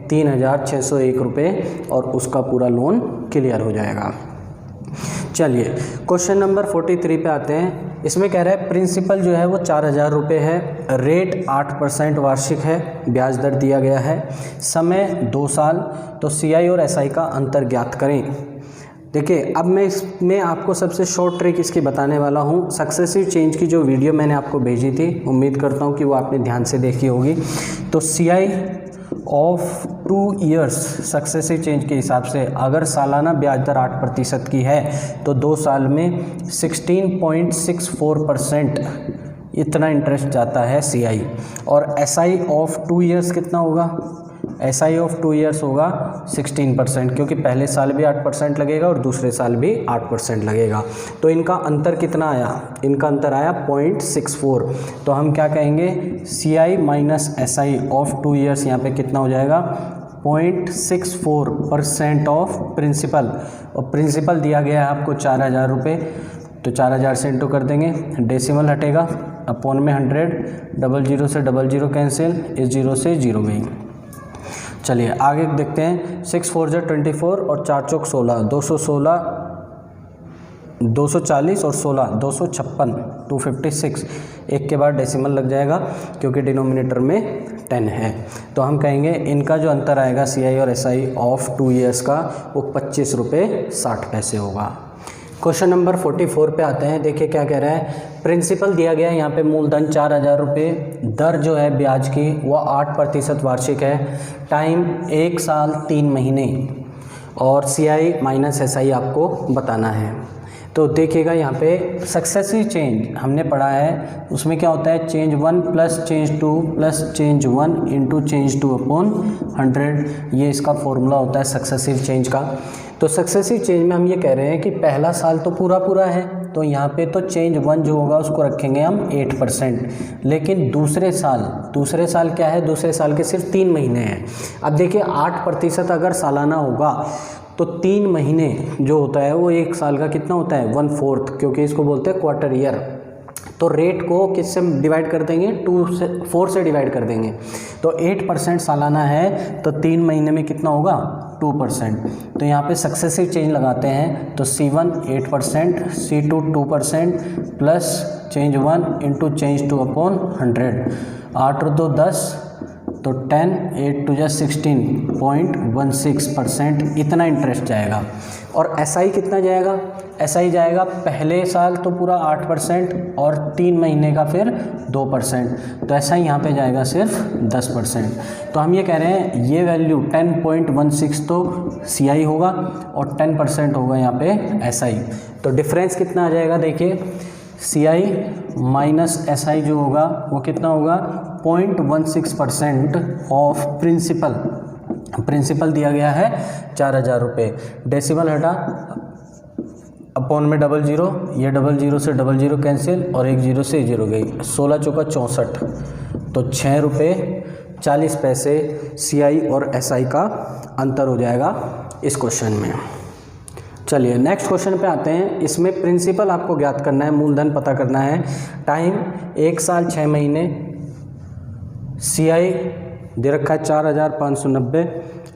3601 रुपये, और उसका पूरा लोन क्लियर हो जाएगा। चलिए क्वेश्चन नंबर 43 पे आते हैं। इसमें कह रहा है प्रिंसिपल जो है वो 4000 रुपये है, रेट 8% वार्षिक है, ब्याज दर दिया गया है, समय 2 साल। तो CI और SI का अंतर ज्ञात करें। देखिए अब मैं इसमें आपको सबसे शॉर्ट ट्रिक इसकी बताने वाला हूँ। सक्सेसिव चेंज की जो वीडियो मैंने आपको भेजी थी, उम्मीद करता हूँ कि वो आपने ध्यान से देखी होगी। तो CI of 2 years successive change के हिसाब से अगर सालाना ब्याज दर 8% की है तो 2 साल में 16.64% इतना इंटरेस्ट जाता है CI। और SI ऑफ 2 ईयर्स कितना होगा? SI ऑफ 2 ईयर्स होगा 16%, क्योंकि पहले साल भी 8% लगेगा और दूसरे साल भी 8% लगेगा। तो इनका अंतर कितना आया? इनका अंतर आया 0.64। तो हम क्या कहेंगे? CI minus SI of 2 years यहाँ पे कितना हो जाएगा? 0.64% ऑफ प्रिंसिपल। और प्रिंसिपल दिया गया है आपको 4000 रुपये, तो 4000 से इंटू कर देंगे, डेसिमल हटेगा, अपॉन में 100, 00 से 00 कैंसिल, इस 0 से 0 गई। चलिए आगे देखते हैं। 6 4 जा 24 और 4 चौक 16, 216, 240 और 16 256, 256। एक के बाद डेसिमल लग जाएगा क्योंकि डिनोमिनेटर में 10 है। तो हम कहेंगे इनका जो अंतर आएगा CI और SI ऑफ 2 ईयर्स का वो 25 रुपये 60 पैसे होगा। क्वेश्चन नंबर 44 पे आते हैं। देखिए क्या कह रहा है। प्रिंसिपल दिया गया है यहाँ पे मूलधन 4000 रुपये, दर जो है ब्याज की वो 8% वार्षिक है, टाइम 1 साल 3 महीने, और CI माइनस SI आपको बताना है। तो देखिएगा यहाँ पे सक्सेसिव चेंज हमने पढ़ा है, उसमें क्या होता है? Change 1 plus change 2 plus change 1 into change 2 upon 100, ये इसका फॉर्मूला होता है सक्सेसिव चेंज का। तो सक्सेसिव चेंज में हम ये कह रहे हैं कि पहला साल तो पूरा है, तो यहाँ पे तो चेंज 1 जो होगा उसको रखेंगे हम 8%, लेकिन दूसरे साल क्या है? दूसरे साल के सिर्फ 3 महीने हैं। अब देखिए 8% अगर सालाना होगा तो 3 महीने जो होता है वो 1 साल का कितना होता है? 1/4, क्योंकि इसको बोलते हैं क्वार्टर ईयर। तो रेट को किससे डिवाइड कर देंगे? 4 से डिवाइड कर देंगे। तो 8% सालाना है तो 3 महीने में कितना होगा? 2%। तो यहाँ पे सक्सेसिव चेंज लगाते हैं, तो C1 8%, C2 2% plus change 1 into change 2 upon 100, 8 और 2 10, तो 10, 8 2 जा 16.16%, इतना इंटरेस्ट जाएगा। और SI कितना जाएगा? SI जाएगा पहले साल तो पूरा 8% और 3 महीने का फिर 2%, तो SI यहाँ पे जाएगा सिर्फ 10%। तो हम ये कह रहे हैं ये वैल्यू 10.16 तो CI होगा और 10% होगा यहाँ पे SI। तो डिफरेंस कितना आ जाएगा? देखिए CI माइनस SI जो होगा वो कितना होगा? 0.16% ऑफ प्रिंसिपल दिया गया है 4000 रुपये, डेसिमल हटा, अपॉन में 00, ये 00 से 00 कैंसिल और 1 0 से 0 गई, 16 चौका 64, तो 6 रुपये 40 पैसे CI और SI का अंतर हो जाएगा इस क्वेश्चन में। चलिए नेक्स्ट क्वेश्चन पे आते हैं। इसमें प्रिंसिपल आपको ज्ञात करना है, मूलधन पता करना है, टाइम 1 साल 6 महीने, CI दे रखा है 4590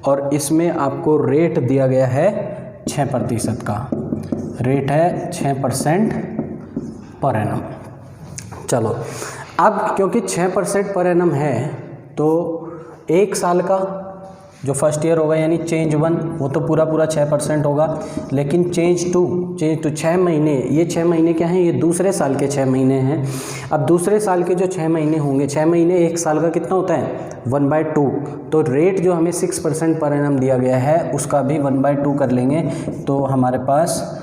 और इसमें आपको रेट दिया गया है 6% का, रेट है 6% पर एनम। चलो अब क्योंकि 6% पर एनम है तो 1 साल का जो फर्स्ट ईयर होगा यानी चेंज 1 वो तो पूरा 6% होगा, लेकिन चेंज टू 6 महीने, ये 6 महीने क्या हैं? ये दूसरे साल के 6 महीने हैं। अब दूसरे साल के जो 6 महीने होंगे, 6 महीने 1 साल का कितना होता है? 1/2। तो रेट जो हमें 6% पर एनम दिया गया है उसका भी 1/2 कर लेंगे, तो हमारे पास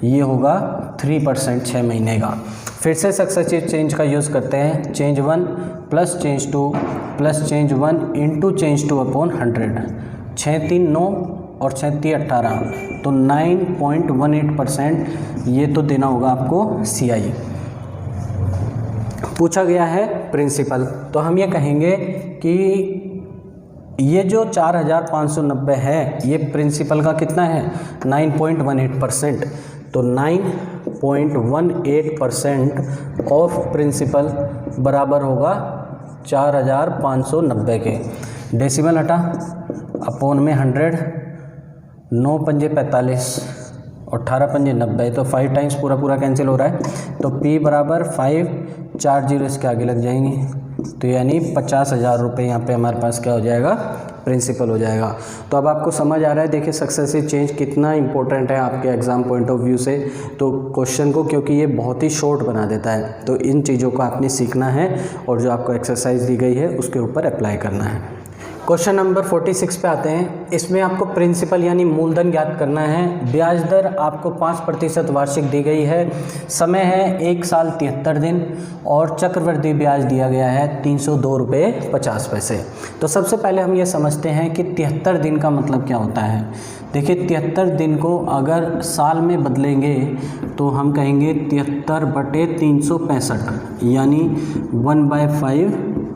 ये होगा 3% 6 महीने का। फिर से सक्सेसिव चेंज का यूज़ करते हैं, change 1 plus change 2 plus change 1 into change 2 upon 100, 6 3 9 और 6 3 18, तो 9.18% ये तो देना होगा आपको CI। पूछा गया है प्रिंसिपल, तो हम ये कहेंगे कि ये जो 4590 है ये प्रिंसिपल का कितना है? 9.18%, तो 9.18% ऑफ प्रिंसिपल बराबर होगा 4590 के, डेसिमल हटा, अपॉन में 100, 9 पंजे 45 और 18 पंजे 90, तो 5 टाइम्स पूरा कैंसिल हो रहा है, तो P बराबर 5, 4 जीरो इसके आगे लग जाएंगे, तो यानी 50,000 रुपये यहाँ पे हमारे पास क्या हो जाएगा? प्रिंसिपल हो जाएगा। तो अब आपको समझ आ रहा है, देखिए सक्सेसिव चेंज कितना इंपॉर्टेंट है आपके एग्ज़ाम पॉइंट ऑफ व्यू से, तो क्वेश्चन को क्योंकि ये बहुत ही शॉर्ट बना देता है, तो इन चीज़ों को आपने सीखना है और जो आपको एक्सरसाइज दी गई है उसके ऊपर अप्लाई करना है। क्वेश्चन नंबर 46 पे आते हैं। इसमें आपको प्रिंसिपल यानी मूलधन ज्ञात करना है। ब्याज दर आपको 5% वार्षिक दी गई है। समय है 1 साल 73 दिन और चक्रवृद्धि ब्याज दिया गया है 302 रुपये 50 पैसे। तो सबसे पहले हम ये समझते हैं कि 73 दिन का मतलब क्या होता है। देखिए 73 दिन को अगर साल में बदलेंगे तो हम कहेंगे 73/365 यानी 1/5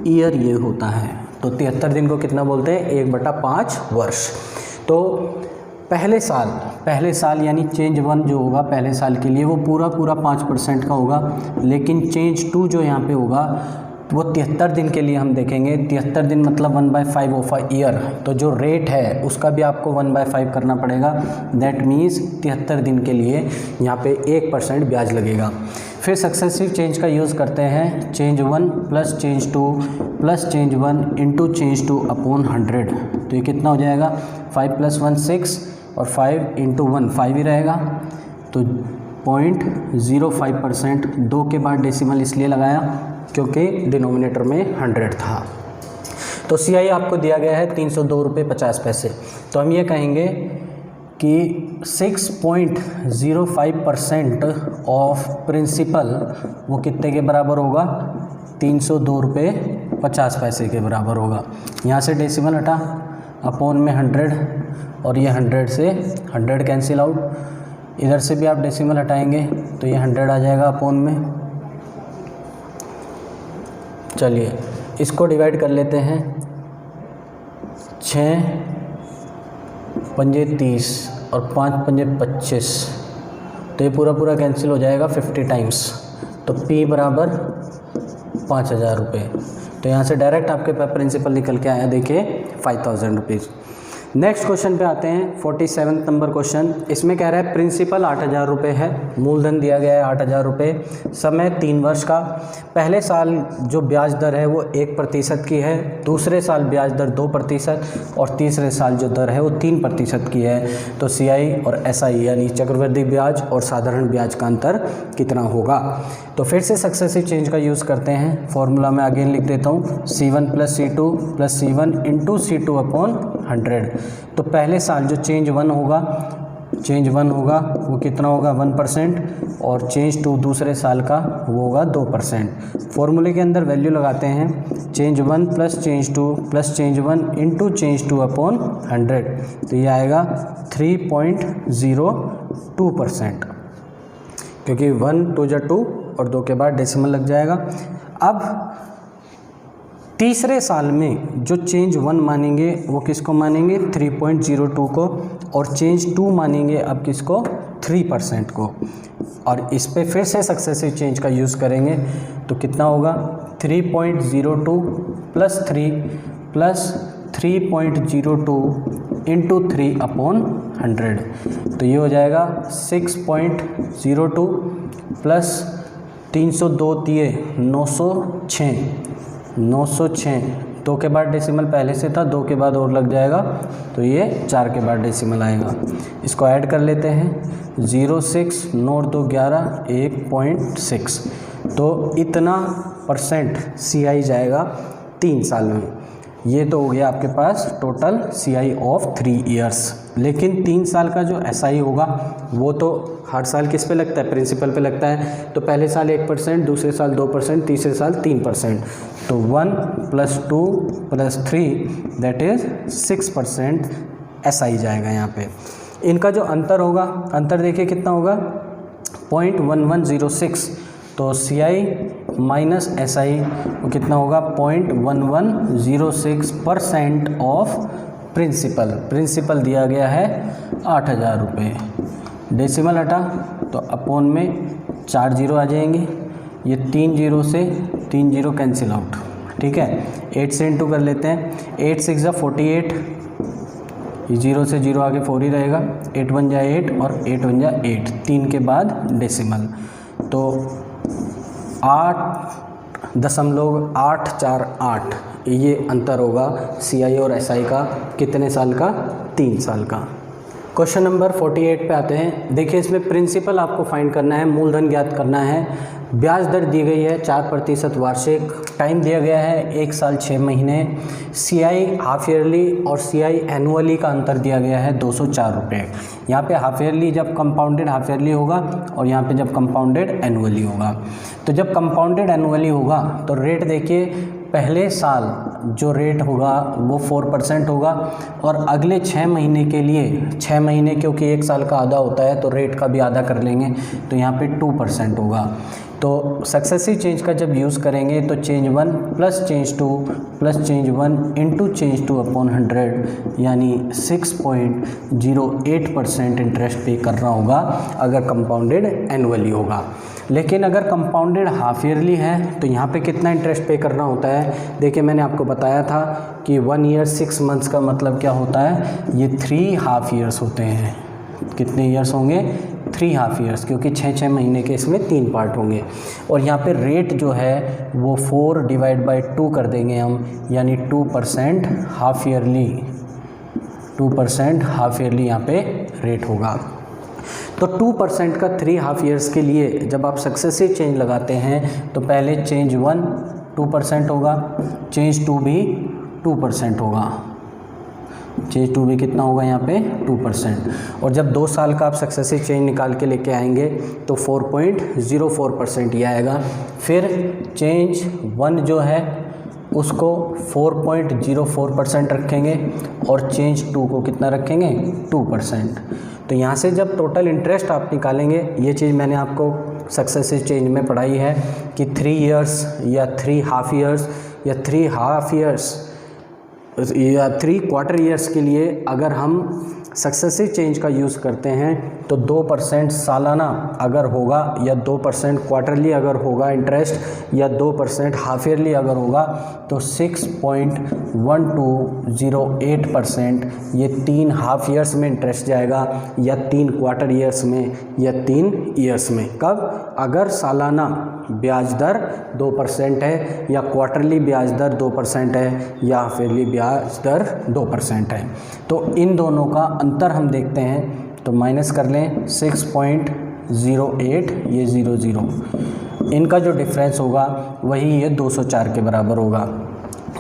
ईयर ये होता है। तो 73 दिन को कितना बोलते हैं, 1/5 वर्ष। तो पहले साल यानी चेंज 1 जो होगा पहले साल के लिए वो पूरा 5% का होगा, लेकिन चेंज 2 जो यहाँ पे होगा वो 73 दिन के लिए हम देखेंगे। 73 दिन मतलब 1/5 ऑफ ईयर, तो जो रेट है उसका भी आपको 1/5 करना पड़ेगा। दैट मीन्स 73 दिन के लिए यहाँ पे 1% ब्याज लगेगा। फिर सक्सेसिव चेंज का यूज़ करते हैं। Change 1 plus change 2 plus change 1 into change 2 upon 100। तो ये कितना हो जाएगा, 5 + 1 6 और 5 × 1 5 ही रहेगा। तो 0.05%। 2 के बाद डेसिमल इसलिए लगाया क्योंकि डिनोमिनेटर में 100 था। तो CI आपको दिया गया है 302 रुपये 50 पैसे। तो हम ये कहेंगे कि 6.05% ऑफ प्रिंसिपल वो कितने के बराबर होगा, 302 रुपये 50 पैसे के बराबर होगा। यहाँ से डेसिमल हटा, अपॉन में 100 और ये 100 से 100 कैंसिल आउट। इधर से भी आप डेसिमल हटाएंगे तो ये 100 आ जाएगा अपॉन में। चलिए इसको डिवाइड कर लेते हैं। 6 पंजे 30 और 5 पंजे 25, तो ये पूरा कैंसिल हो जाएगा 50 टाइम्स। तो P बराबर 5000 रुपये। तो यहाँ से डायरेक्ट आपके पास प्रिंसिपल निकल के आया, देखिए 5000 रुपीज़। नेक्स्ट क्वेश्चन पे आते हैं, 47 नंबर क्वेश्चन। इसमें कह रहा है प्रिंसिपल 8000 रुपये है, मूलधन दिया गया है 8000 रुपये, समय 3 वर्ष का। पहले साल जो ब्याज दर है वो 1% की है, दूसरे साल ब्याज दर 2% और तीसरे साल जो दर है वो 3% की है। तो CI और SI यानी चक्रवृद्धि ब्याज और साधारण ब्याज का अंतर कितना होगा। तो फिर से सक्सेसिव चेंज का यूज़ करते हैं। फॉर्मूला में आगे लिख देता हूँ, C1 + C2 + C1 × C2 upon 100। तो पहले साल जो चेंज 1 होगा वो कितना होगा, 1%, और चेंज 2 दूसरे साल का वो होगा 2%। फॉर्मूले के अंदर वैल्यू लगाते हैं, change 1 plus change 2 plus change 1 into change 2 upon 100। तो ये आएगा 3.02%, क्योंकि 1 2 × 2 और 2 के बाद डेसिमल लग जाएगा। अब तीसरे साल में जो चेंज 1 मानेंगे वो किसको मानेंगे, 3.02 को, और चेंज 2 मानेंगे अब किसको, 3% को। और इस पे फिर से सक्सेसिव चेंज का यूज़ करेंगे तो कितना होगा, 3.02 + 3 + 3.02 इंटू 3 अपॉन 100। तो ये हो जाएगा 6.02 प्लस 302 दिए 906। 2 के बाद डेसिमल पहले से था, 2 के बाद और लग जाएगा, तो ये 4 के बाद डेसिमल आएगा। इसको ऐड कर लेते हैं, 06 9 2 11 1.6। तो इतना % CI जाएगा 3 साल में। ये तो हो गया आपके पास टोटल CI ऑफ 3 इयर्स। लेकिन 3 साल का जो SI होगा वो तो हर साल किस पे लगता है, प्रिंसिपल पे लगता है। तो पहले साल 1%, दूसरे साल 2%, तीसरे साल 3%। तो 1 + 2 + 3 दैट इज़ 6% SI जाएगा यहाँ पे। इनका जो अंतर होगा, अंतर देखिए कितना होगा, 0.1106। तो CI माइनस SI वो कितना होगा, 0.1106% ऑफ प्रिंसिपल दिया गया है 8000 रुपये। डेसिमल हटा तो अपॉन में 4 0 आ जाएंगे, ये 3 0 से 3 0 कैंसिल आउट, ठीक है। 8 से इंटू कर लेते हैं, 8 6 = 48, 0 से 0 आगे 4 ही रहेगा, 8 1 = 8 और 8 1 = 8, 3 के बाद डेसिमल। तो 8.848 ये अंतर होगा CI और SI का, कितने साल का, 3 साल का। क्वेश्चन नंबर 48 पे आते हैं। देखिए इसमें प्रिंसिपल आपको फाइंड करना है, मूलधन ज्ञात करना है, ब्याज दर दी गई है 4% वार्षिक, टाइम दिया गया है 1 साल 6 महीने, CI हाफ ईयरली और CI एनुअली का अंतर दिया गया है 204 रुपये। यहाँ पे हाफ ईयरली जब कंपाउंडेड हाफ ईयरली होगा और यहाँ पे जब कंपाउंडेड एनुअली होगा। तो जब कंपाउंडेड एनुअली होगा तो रेट देखिए, पहले साल जो रेट होगा वो 4% होगा और अगले 6 महीने के लिए, 6 महीने क्योंकि 1 साल का आधा होता है तो रेट का भी आधा कर लेंगे, तो यहाँ पे 2% होगा। तो सक्सेसिव चेंज का जब यूज़ करेंगे तो change 1 plus change 2 plus change 1 into change 2 upon 100 यानी 6.08% इंटरेस्ट पे करना होगा अगर कंपाउंडेड एनुअली होगा। लेकिन अगर कंपाउंडेड हाफ ईयरली है तो यहाँ पे कितना इंटरेस्ट पे करना होता है। देखिए मैंने आपको बताया था कि 1 ईयर 6 मंथ्स का मतलब क्या होता है, ये 3 हाफ ईयर्स होते हैं। कितने ईयर्स होंगे, 3 हाफ ईयर्स, क्योंकि 6 महीने के इसमें 3 पार्ट होंगे। और यहाँ पे रेट जो है वो 4/2 कर देंगे हम, यानी 2% हाफ ईयरली, 2% हाफ ईयरली यहाँ पे रेट होगा। तो 2% का 3 हाफ ईयर्स के लिए जब आप सक्सेसिव चेंज लगाते हैं तो पहले चेंज 1 2% होगा, चेंज 2 भी 2% होगा, चेंज 2 भी कितना होगा यहाँ पे 2%। और जब 2 साल का आप सक्सेसिव चेंज निकाल के लेके आएंगे तो 4.04% ही आएगा। फिर चेंज 1 जो है उसको 4.04% रखेंगे और चेंज 2 को कितना रखेंगे 2%। तो यहाँ से जब टोटल इंटरेस्ट आप निकालेंगे, ये चीज़ मैंने आपको सक्सेसिव चेंज में पढ़ाई है कि 3 इयर्स या 3 हाफ ईयर्स या 3 हाफ ईयर्स या 3 क्वार्टर ईयर्स के लिए अगर हम सक्सेसिव चेंज का यूज़ करते हैं तो 2% सालाना अगर होगा या 2% क्वार्टरली अगर होगा इंटरेस्ट या 2% हाफ ईयरली अगर होगा तो 6.1208% ये 3 हाफ ईयर्स में इंटरेस्ट जाएगा या 3 क्वार्टर ईयर्स में या 3 ईयर्स में। कब, अगर सालाना ब्याज दर 2% है या क्वार्टरली ब्याज दर 2% है या हाफ ईयरली ब्याज दर 2% है। तो इन दोनों का अंतर हम देखते हैं तो माइनस कर लें 6.08, ये 00, इनका जो डिफरेंस होगा वही ये 204 के बराबर होगा।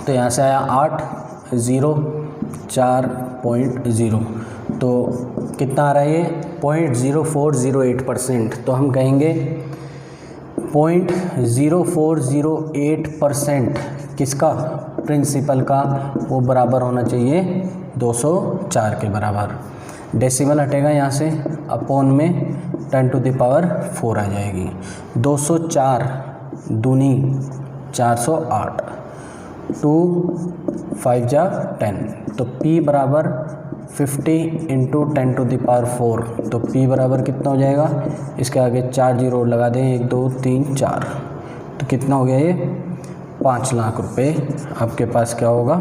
तो यहाँ से आया 804.0, तो कितना आ रहा है ये 0.0408%। तो हम कहेंगे 0.0408% किसका, प्रिंसिपल का, वो बराबर होना चाहिए 204 के बराबर। डेसिमल हटेगा यहाँ से, अपॉन में 10⁴ आ जाएगी। 204 दूनी 408, 2 5 जा 10, तो P बराबर 50 इंटू 10⁴। तो P बराबर कितना हो जाएगा, इसके आगे 4 जीरो लगा दें, 1 2 3 4, तो कितना हो गया ये 5 लाख रुपए आपके पास क्या होगा,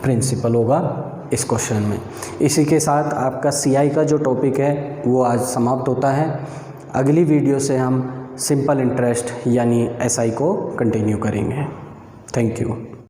प्रिंसिपल होगा इस क्वेश्चन में। इसी के साथ आपका CI का जो टॉपिक है वो आज समाप्त होता है। अगली वीडियो से हम सिंपल इंटरेस्ट यानी SI को कंटिन्यू करेंगे। Thank you.